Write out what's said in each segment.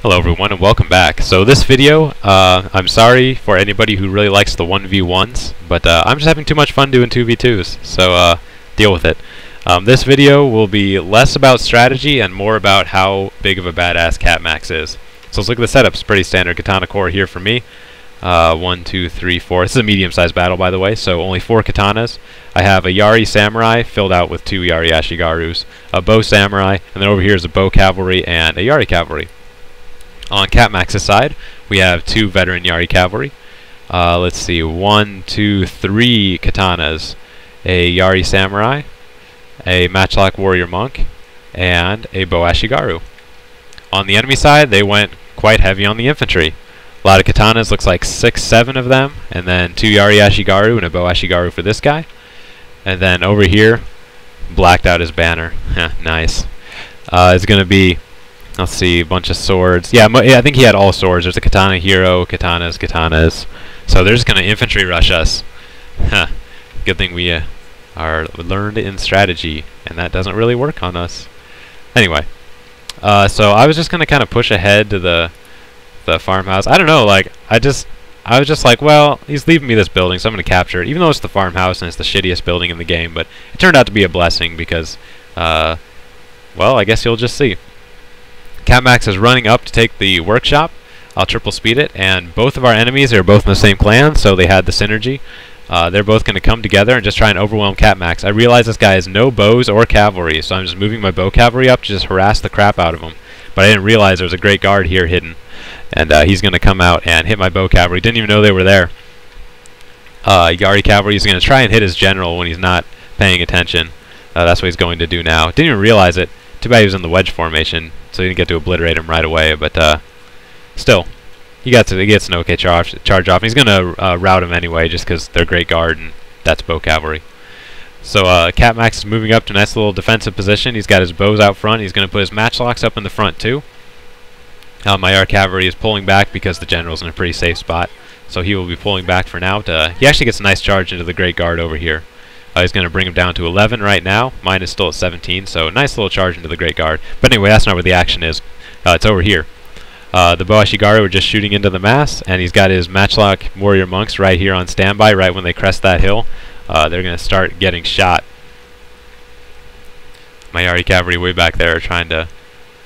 Hello everyone and welcome back. So this video, I'm sorry for anybody who really likes the 1v1s, but I'm just having too much fun doing 2v2s, so deal with it. This video will be less about strategy and more about how big of a badass Catmax is. So let's look at the setup. It's pretty standard katana core here for me. 1, 2, 3, 4. This is a medium-sized battle, by the way, so only 4 katanas. I have a Yari Samurai filled out with 2 Yari Ashigarus, a Bow Samurai, and then over here is a Bow Cavalry and a Yari Cavalry. On Catmax's side, we have 2 veteran Yari Cavalry. Let's see, 1, 2, 3 katanas, a Yari Samurai, a Matchlock Warrior Monk, and a Bow Ashigaru. On the enemy side, they went quite heavy on the infantry. A lot of katanas, looks like 6, 7 of them, and then 2 Yari Ashigaru and a Bow Ashigaru for this guy. And then over here, blacked out his banner. Nice. It's going to be, let's see, a bunch of swords. Yeah, I think he had all swords. There's a katana hero, katanas. So they're just going to infantry rush us. Good thing we are learned in strategy, and that doesn't really work on us. Anyway, so I was just going to kind of push ahead to the farmhouse. I don't know, like, I was just like, well, he's leaving me this building, so I'm going to capture it, even though it's the farmhouse and it's the shittiest building in the game, but it turned out to be a blessing because, well, I guess you'll just see. Catmax is running up to take the workshop. I'll triple speed it, and both of our enemies are both in the same clan, so they had the synergy. They're both going to come together and just try and overwhelm Catmax. I realize this guy has no bows or cavalry, so I'm just moving my bow cavalry up to just harass the crap out of him. But I didn't realize there was a great guard here hidden, and he's going to come out and hit my bow cavalry. Didn't even know they were there. Yari cavalry is going to try and hit his general when he's not paying attention. That's what he's going to do now. Didn't even realize it. Too bad he was in the wedge formation, so he didn't get to obliterate him right away. But still, he gets an okay charge off. And he's going to rout him anyway, just because they're great guard, and that's bow cavalry. So Catmax is moving up to a nice little defensive position. He's got his bows out front. He's going to put his matchlocks up in the front too. My Yari cavalry is pulling back because the general's in a pretty safe spot, so he will be pulling back for now. He actually gets a nice charge into the great guard over here. He's going to bring him down to 11 right now. Mine is still at 17, so nice little charge into the great guard. But anyway, that's not where the action is. It's over here. The Bow Ashigaru are just shooting into the mass, and he's got his Matchlock Warrior Monks right here on standby right when they crest that hill. They're going to start getting shot. My Yari cavalry way back there are trying to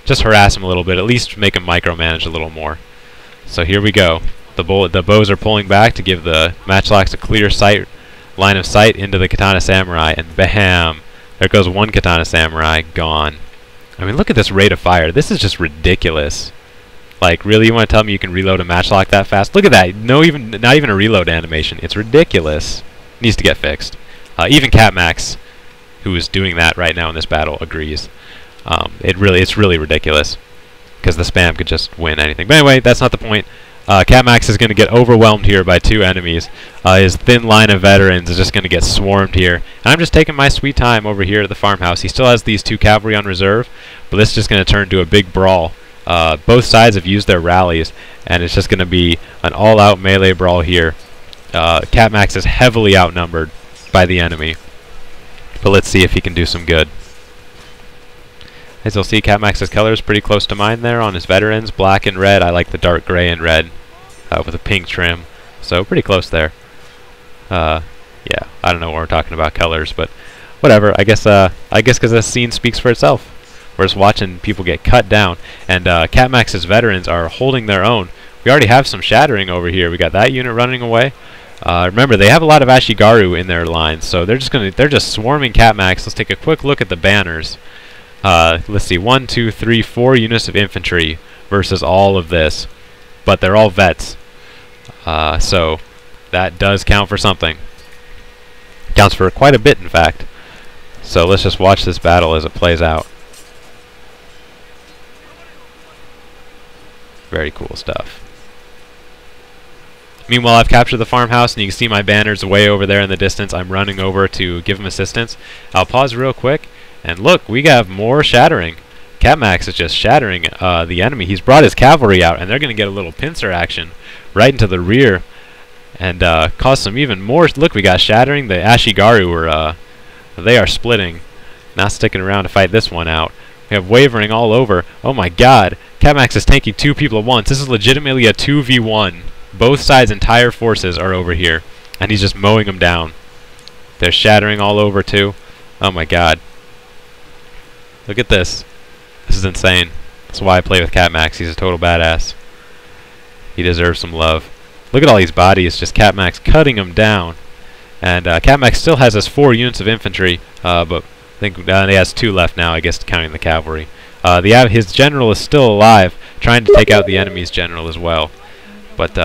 just harass him a little bit, at least make him micromanage a little more. So here we go. The bows are pulling back to give the Matchlocks a clear line of sight into the Katana Samurai, and bam! There goes one Katana Samurai, gone. I mean, look at this rate of fire. This is just ridiculous. Like, really, you want to tell me you can reload a Matchlock that fast? Look at that. Not even a reload animation. It's ridiculous. Needs to get fixed. Even Catmax, who is doing that right now in this battle, agrees. It's really ridiculous because the spam could just win anything. But anyway, that's not the point. Catmax is going to get overwhelmed here by 2 enemies. His thin line of veterans is just going to get swarmed here. And I'm just taking my sweet time over here at the farmhouse. He still has these 2 cavalry on reserve, but this is just going to turn into a big brawl. Both sides have used their rallies, and it's just going to be an all-out melee brawl here. Catmax is heavily outnumbered by the enemy, but let's see if he can do some good. As you'll see, Catmax's color is pretty close to mine there on his veterans, black and red. I like the dark gray and red with a pink trim, so pretty close there. Yeah, I don't know what we're talking about colors, but whatever. I guess because this scene speaks for itself. We're just watching people get cut down, and Catmax's veterans are holding their own. We already have some shattering over here. We got that unit running away. Remember, they have a lot of Ashigaru in their lines, so they're just swarming Catmax. Let's take a quick look at the banners. Let's see, 1, 2, 3, 4 units of infantry versus all of this, but they're all vets, so that does count for something. Counts for quite a bit, in fact. So let's just watch this battle as it plays out. Very cool stuff. Meanwhile, I've captured the farmhouse, and you can see my banners way over there in the distance. I'm running over to give him assistance. I'll pause real quick. And look, we have more shattering. Catmax is just shattering the enemy. He's brought his cavalry out, and they're going to get a little pincer action right into the rear and cause some even more. Look, we got shattering. The Ashigaru they are splitting, not sticking around to fight this one out. We have wavering all over. Oh my god. Catmax is tanking 2 people at once. This is legitimately a 2v1. Both sides' entire forces are over here. And he's just mowing them down. They're shattering all over too. Oh my god. Look at this. This is insane. That's why I play with Catmax. He's a total badass. He deserves some love. Look at all these bodies. Just Catmax cutting them down. And Catmax still has his 4 units of infantry. But I think he has 2 left now, I guess, counting the cavalry. His general is still alive, trying to take out the enemy's general as well. But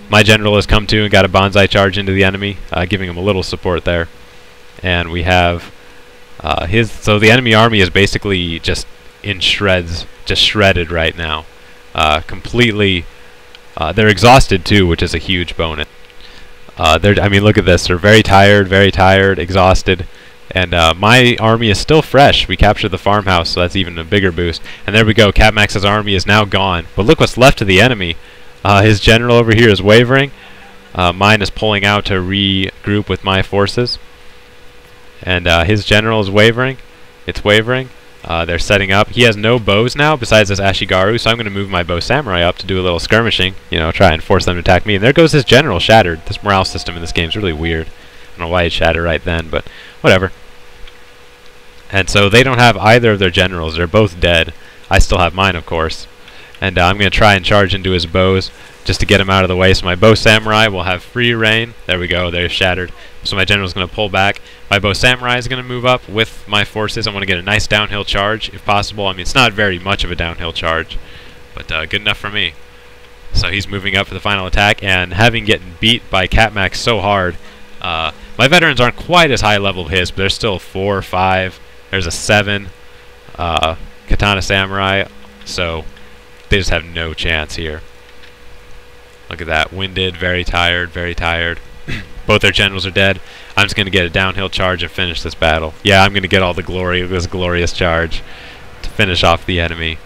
my general has come to and got a bonsai charge into the enemy, giving him a little support there. And we have so the enemy army is basically just in shreds, just shredded right now. Completely, they're exhausted too, which is a huge bonus. I mean, look at this. They're very tired, exhausted. And my army is still fresh. We captured the farmhouse, so that's even a bigger boost. And there we go. Catmax's army is now gone. But look what's left of the enemy. His general over here is wavering. Mine is pulling out to regroup with my forces. And his general is wavering. It's wavering. They're setting up. He has no bows now besides this Ashigaru, so I'm going to move my bow samurai up to do a little skirmishing. You know, try and force them to attack me. And there goes his general shattered. This morale system in this game is really weird. I don't know why it shattered right then, but whatever. And so they don't have either of their generals. They're both dead. I still have mine, of course. And I'm going to try and charge into his bows just to get him out of the way. So my bow samurai will have free reign. There we go. They're shattered. So my general's going to pull back. My bow samurai is going to move up with my forces. I want to get a nice downhill charge if possible. I mean, it's not very much of a downhill charge, but good enough for me. So he's moving up for the final attack. And having gotten beat by Catmax so hard, my veterans aren't quite as high level as his, but they're still 4 or 5. There's a 7 Katana Samurai, so they just have no chance here. Look at that. Winded, very tired, very tired. Both their generals are dead. I'm just going to get a downhill charge and finish this battle. Yeah, I'm going to get all the glory of this glorious charge to finish off the enemy.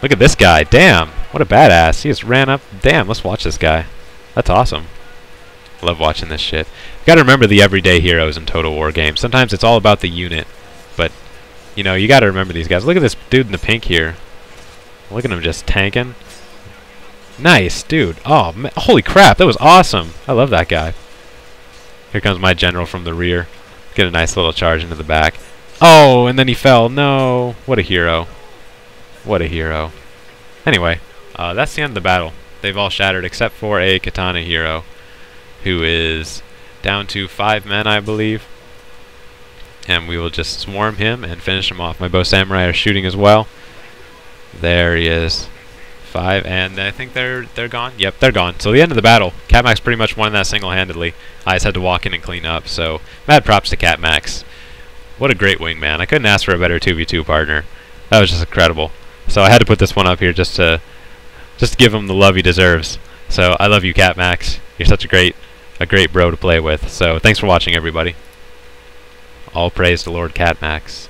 Look at this guy. Damn, what a badass. He just ran up. Damn, let's watch this guy. That's awesome. Love watching this shit. You got to remember the everyday heroes in Total War games. Sometimes it's all about the unit, but you know, you got to remember these guys. Look at this dude in the pink here. Look at him just tanking. Nice, dude. Oh, man. Holy crap, that was awesome. I love that guy. Here comes my general from the rear. Get a nice little charge into the back. Oh, and then he fell. No. What a hero. What a hero. Anyway, that's the end of the battle. They've all shattered except for a Katana hero, who is down to 5 men, I believe. And we will just swarm him and finish him off. My bow samurai are shooting as well. There he is. 5, and I think they're gone. Yep, they're gone. So the end of the battle. Catmax pretty much won that single-handedly. I just had to walk in and clean up. So mad props to Catmax. What a great wingman. I couldn't ask for a better 2v2 partner. That was just incredible. So I had to put this one up here just to give him the love he deserves. So I love you, Catmax. You're such a great bro to play with. So thanks for watching, everybody. All praise to Lord Catmax.